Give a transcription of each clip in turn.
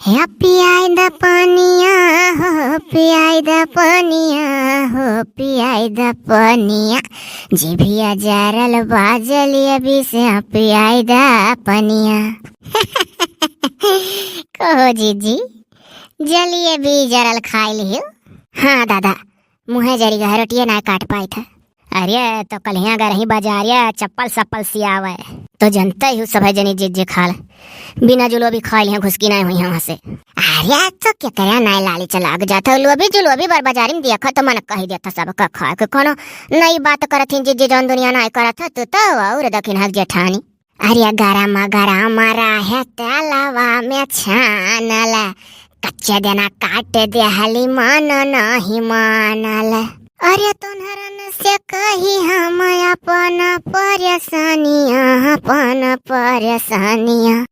या पियाई द पनिया हो, पियाई द पनिया हो, पियाई द पनिया। जिभिया जारल बाजलिया भी से पियाई द पनिया। कहो जीजी, जलिए भी जरल खाई लियो। हाँ दादा, मुहे जरी गह रोटिया ना काट पाई था। अरे तो कल यहाँ अगर ही बाजारिया चप्पल सप्पल सियावे तो जनता ही सब है जनी जिज्जे खाल बिना जुलोबी खा लिया घुसकी नहीं हुई यहाँ से। अरे तो क्या करे ना लाली चला जाता लोबी जुलोबी बार बाजारी में देखा तो मन कही देता सब का खा के कोनो नई बात करत थी जिज्जे जौन दुनिया ना करत तू तो और दखिन हक जेठानी। अरे गरम रहे तलवा में छानला कच्चे देना काट दे हली मन नहीं मानल। अरे तुनहरन से कही हम अपन परेशानिया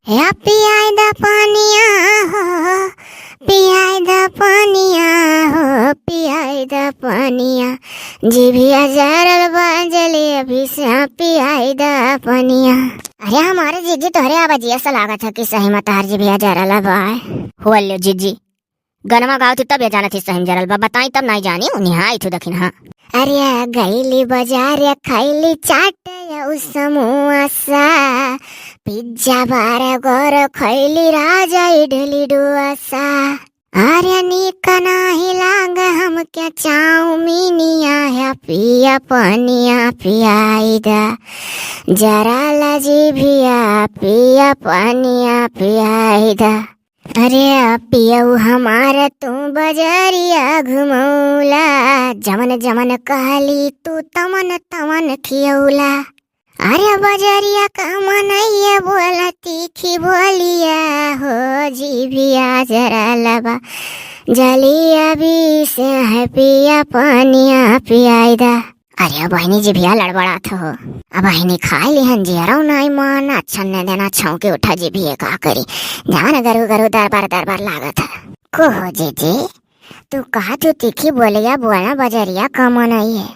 या पियाई द पनिया हो, पियाई द पनिया हो, पियाई द पनिया। जिभिया जरल बाजली अभी से पियाई द पनिया। अरे हमारे जीजी तोहरे आवाज ऐसा लागत है कि सही में तार जिभिया जरल बा। हो लो जीजी गनमा गाँव थी तब ये जाना थी सही जरल बा, बताई तब नहीं जानी उन्हें आई थी दखिन। हाँ अरे गईली बाजार खैली चाट समोसा पिज्जा बार गोर खैली राजा इडली डोसा। अरे निक नाही लाग हम क्या चाउमीनिया है पिया पनिया पियाई दा जरा लजीभिया पिया पनिया पियाई दा। अरे पियऊ हमारा तू बजरिया घुमौला जमन जमन कहली तू तमन तमन खियौला। अरे बजरिया का मनैया बोला तीखी बोलिया हो जिभिया जरा लबा जलिया भी से है पिया पनिया पियाई दा। अरे बहनी जिभिया लड़बड़ात हो अब बहनी खाई लिहन जियरौ नहीं मन अच्छा न देना छौके उठा जिभिए का करी जान गरु गरु दरबार लागत है। कोहो जीजी तू कहा तू तीखी बोलिया बोलना बजरिया का मनई है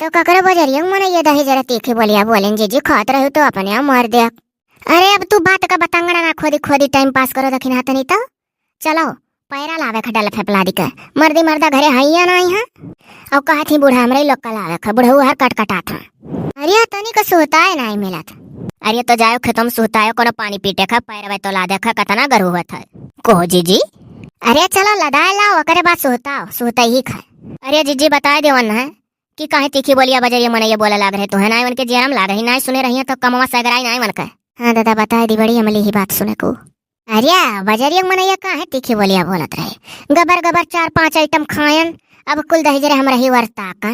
तो ककरो बजरिया मनई दही जरा तीखी बोलिया बोलें जीजी खात रहो तो अपने आप मर दे। अरे अब तू बात का बतंगड़ा ना खोदी खोदी टाइम पास करो दखिन हाथ नहीं तो चलो पैरा लावे खडल फेपला दी का मर्दी मर्दा घरे हैया नहीं है और कहा थी बूढ़ा हमरे लोग का लावे खा बुढ़ऊ हर कटकटा था। अरे तनी का सोता है नहीं मिला था। अरे तो जाओ खत्म सोता है कोनो पानी पीटे खा पैरवे तो ला देखा कतना गरु हुआ था। कोहो जीजी अरे चलो लदाए लाओ करे बात सोता ही खा। अरे जीजी बताए देवन है कि काहे तीखी बोलिया बजरिया मन ये बोला लाग रहे तो है ना उनके जेरम लाग रही ना सुने रही तो कमवा सगराई नहीं मन का। हाँ दादा बताए दी बड़ी अमली ही बात सुने को। अरे बजरिया मनैया काहे तीखी बोलिया बोलत रहे गबर गबर 4-5 आइटम खायन अब कुल दही जरे हम रही वर्ता का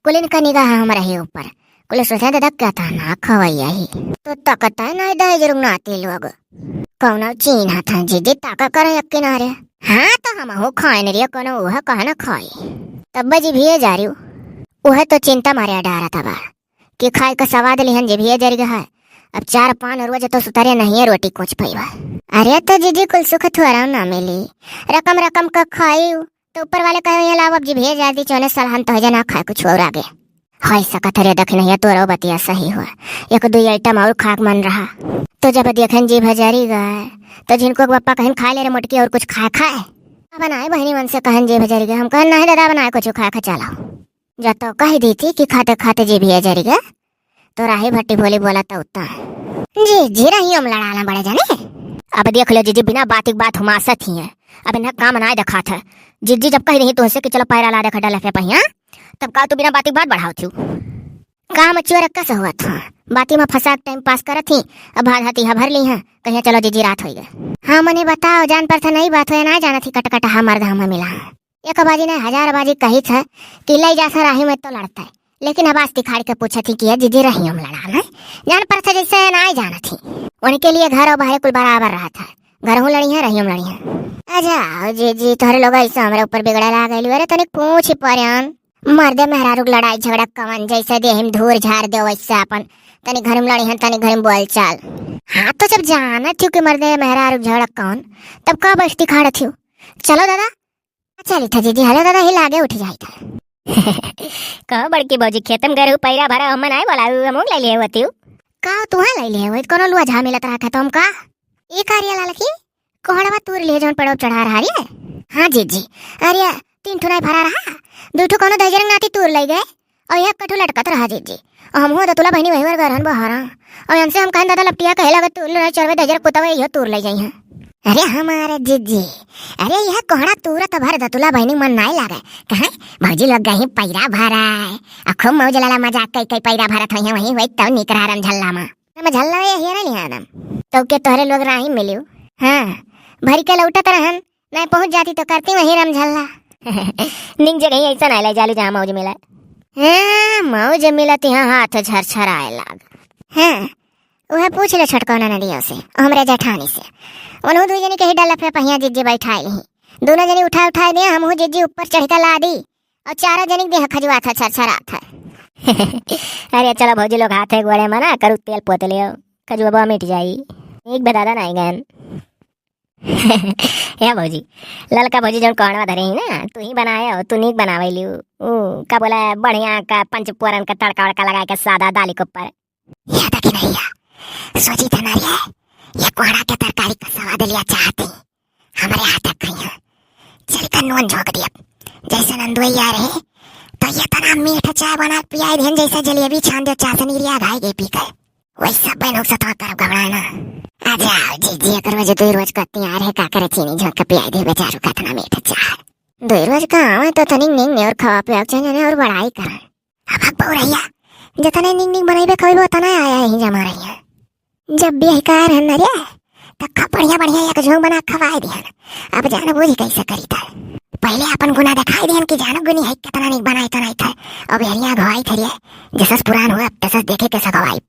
कुलिन का निगाह हम रही ऊपर कुल सोचा दादा क्या था ना खवैया ही तो तकता है ना दही जरूर नाते लोग कौन चीन था जीजी ताका करे एक किनारे। हाँ तो हम हो खाए नहीं कोनो वह कहा ना खाई तब जी भी जा रही वह तो चिंता मारे डारा था कि खाए का स्वाद लिहन जी भी जर गया है अब 4-5 रोज तो सुतरे नहीं है रोटी कुछ पैवा। अरे तो जीजी कुल सुख थोड़ा ना मिली रकम का खाई तो ऊपर वाले कहे अलावा अब जी भेज आदि चौने सलहन तो ना खाए कुछ और आगे हाय सकत रे दख नहीं तोरो बतिया सही हुआ 1-2 आइटम और खाक मन रहा तो जब देखें जी भजारी गए तो जिनको पापा कहें खा ले रे मोटकी और कुछ खाए बनाए बहनी मन से कहन जी भजारी गए हम कहन नहीं दादा बनाए कुछ खाए चलाओ जब तो कही दी थी कि खाते खाते जी भी जरी गए तो राही भट्टी भोली बोला तो उतना जी रही हम लड़ाना बड़े जाने। अब देख लो जीजी बिना बात बात हुमासत ही है अब इन्हें काम ना दिखा था जीजी जब कही नहीं तो कि चलो पैरा ला देखा डल पहिया तब का तू बिना बात बढ़ाओ थी काम चोर कस हुआ था बाती में फंसा टाइम पास करत थी अब हाथी भर ली है कहीं चलो जीजी रात हो गए। हाँ मने बताओ जान पर था नहीं बात हो ना जाना थी कटकटा हमार धाम मिला एक बाजी ने 1000 बाजी कही था कि ले जा सर राही में तो लड़ता है लेकिन अब आज दिखाड़ के पूछा थी कि जीजी रही हम लड़ाना जान पर था जैसे ना ही जाना थी उनके लिए घर और बाहर कुल बराबर रहा था घर हूँ लड़ी है रही हम लड़ी है। अच्छा जीजी तोहरे लोग ऐसा हमारे ऊपर बिगड़ा ला गई अरे तनिक पूछ पर्यान मर्दे मेहरारू लड़ाई झगड़ा कमन जैसे देहिम धूर झाड़ दे वैसे अपन तनी घर में लड़ी है तनी घर में बोल चाल। हाँ तो जब जाना थी कि मर्दे मेहरारू झगड़ा कौन तब का बस्ती खाड़ थी चलो दादा चली था जीजी हेलो दादा ही लागे उठ जाई था कहो बड़की बौजी खेतम गरू पैरा भरा हमन आए बोला हम ले लिए होती का तुहा ले लिए कोनो लुआ झा मिलत रहा था तुम का ई कार्य लाल की कोहड़वा तूर ले जौन पड़ो चढ़ा रहा रे। हाँ जीजी, अरे 3 ठो नहीं भरा रहा, 2 ठो कोनो दजरंग नाती तूर ले गए और 1 कठो लटकत रहा जीजी। और हम हो तो तुला बहनी वही गरहन बहारा और हमसे हम कहन दादा लपटिया कहे लगा तूर ले चरवे दजर कुतवा यह तूर ले जाई हैं। अरे हमारे जीजी, अरे यह कोहड़ा तूरा तो भर दतुला बहनी मन नहीं लागे कहे भौजी लोग गही पैरा भरा है खूब मौज लाला मजाक कई कई पैरा भरत हुई वही वही तब निकरा रम झल्ला में झल्ला ये हेरा नहीं आदम तो के तोहरे लोग राही मिलियो। हाँ भरी के लौटत रहन नहीं पहुंच जाती तो करती वही रम झल्ला। निक जगह ऐसा नहीं ले जालू जहाँ मौज मिला। हाँ मौज मिलत यहाँ हाथ झरझर आए लाग। हाँ वह पूछ ले छटकौना नदियों से हमरे जेठानी से उन्हों 2 जनी कही डाला पे पहिया जिज्जी बैठाई ली दोनों जनी उठा दिया हम जिज्जी ऊपर चढ़ कर ला दी और 4 जनी देह खजुआ था छरछरा था। अरे चलो भौजी लोग हाथे गोड़े मना करू तेल पोत लियो खजुआ मिट जाई एक बतादा नहीं गन। या भौजी ललका भौजी जो कौनवा धरे ही ना तू ही बनाए हो तू नीक बनावे लियो का बोला बढ़िया का पंचपूरन का तड़का वड़का लगा के सादा दाली के ऊपर याद कि नहीं है सोची था ना ये कोहड़ा के तरकारी का स्वाद लिया चाहती हमारे हाथ तक गई चल कर नून झोंक दिया जैसे नंदुई आ रहे तो ये तना मीठ चाय बना पियाई देन जैसे जलेबी छान दे चाशनी रिया गाय गे पी कर वैसा बहनों से तो कर घबराना आ जाओ जी अगर वजह 2 रोज करती आ रहे का करे चीनी झोंक के पियाई दे बेचारू का तना मीठ चाय 2 रोज का आवे तो तनिक निंग ने और खवा पे चने और बड़ाई कर अब बहु रहिया जतने निंग निंग बनाई बे कइबो तना आया ही जमा रहिया जब भी कार है रे तब बढ़िया बढ़िया एक झोंक बना खवाए दिहन अब जान बुझ कैसे करी था पहले अपन गुना दिखाई दिहन कि जान गुनी है कितना नहीं बनाई तो नहीं था अब हरिया घवाई थरी जैसा पुरान हुआ तसस देखे कैसा गवाई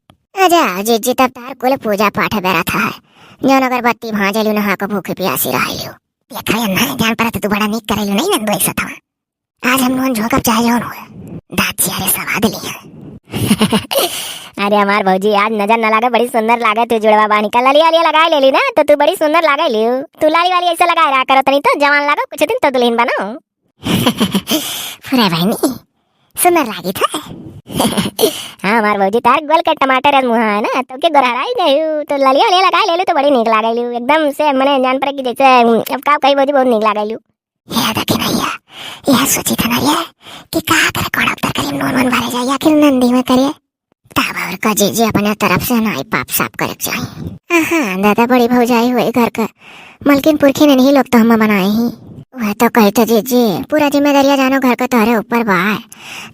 अजा जी तब तार कुल पूजा पाठ बेरा था जौन अगरबत्ती भांजलू नहा को भूखे प्यासी रहलियो देखा ना जान पर तू बड़ा नीक करेलू नहीं नंदो ऐसा था आज हम नोन झोंकब चाहे जौन हुआ दांत चियारे स्वाद लिया। अरे हमार भौजी आज नजर न लागे बड़ी सुंदर लागे तू जुड़वा बानी का ललिया लिया लगाए ले ली ना तो तू बड़ी सुंदर लागे लियो तू लाली वाली ऐसा लगाए रहा करो तनी तो जवान लागो कुछ दिन तो दुल्हन बनो। फुरे बहनी सुंदर लागी था। हाँ हमार भौजी तार गोल के टमाटर मुहा है ना तो के गोरहराई गयू तो ललिया लिया लगाए ले लो तो बड़ी नीक लागे लियो एकदम से मने जान पर कि जैसे अब का कही भौजी बहुत नीक लागे लियो। याद कि नहीं यह सोची था ना ये कि कहा करे कोड़ा तर करीम नून मन भरे जाए या फिर नंदी में करे तब और का जी अपने तरफ से नाई पाप साफ करे चाहिए। हाँ दादा बड़ी भौजाई हुए घर का मलकिन पुरखी ने नहीं लोग तो हम बनाए ही वह तो कही तो जीजी पूरा जिम्मेदारियां जानो घर का तुम्हारे ऊपर बा है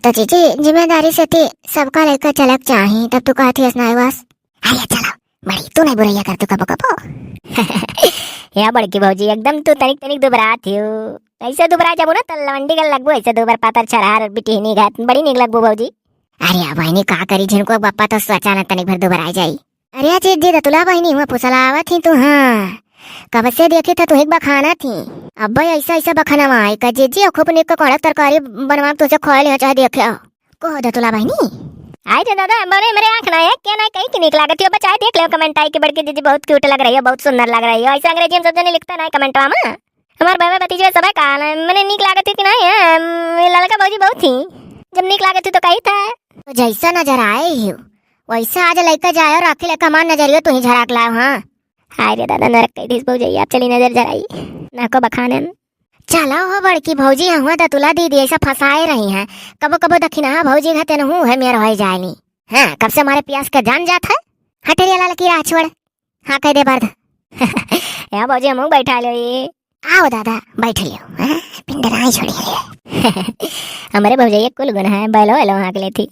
तो जीजी जिम्मेदारी से थी सबका लेकर चलक चाहिए तब तू कहती है स्नायुवास अरे चलो बड़ी तू नहीं बुराइया कर तू कबो कबो। या बड़की भौजी एकदम तू तनिक तनिक दुबरा थी ऐसे दुबरा जाबो ना तो लवंडी का लगबो ऐसे दुबर पातर छरहार बिटिहनी घात बड़ी नीक लगबो भौजी। अरे बहनी का करी जिनको बप्पा तो अचानक तनिक भर दुबरा जाई। अरे जीजी तो तुला बहनी हुआ पुसलावा थी तू। हाँ कब से देखी था तू एक बखाना थी अब भाई ऐसा ऐसा बखाना वहाँ का जीजी खूब निक कोड़ा तरकारी बनवा तुझे खोए ले चाहे देखे को दे तुला बहनी आई रे दादा बड़े मेरे आंख ना है क्या ना कहीं की निक लागत हो बचाए देख लो कमेंट आई कि बड़की दीदी बहुत क्यूट लग रही है बहुत सुंदर लग रही है ऐसा अंग्रेजी में सब जने लिखता ना कमेंटवा में हमार बाबा भतीजे सब कहा मैंने निक लागत कि नहीं है लड़का भौजी बहुत थी जब निक लागत तो कही था तो जैसा नजर आए ही वैसा आज लेकर जाए और आखिर लेकर मान नजरियो तू ही झराक लाओ। हाँ हाय रे दादा नरक कही थी भौजी आप चली नजर जराई ना को बखाने चलो हो बड़की भौजी हुआ तो तुला दीदी ऐसा फंसाए रही हैं कबो कबो दखिना भौजी घाते न हूँ है मेरा हो जाएनी। हाँ कब से हमारे प्यास का जान जाता है हटरिया लाल की राह छोड़। हाँ कह दे बर्द यहाँ भौजी हम बैठा लो ये आओ दादा बैठ लियो पिंडराई छोड़ी हमारे भौजी कुल गुना है बैलो हेलो हाँ के लिए थी।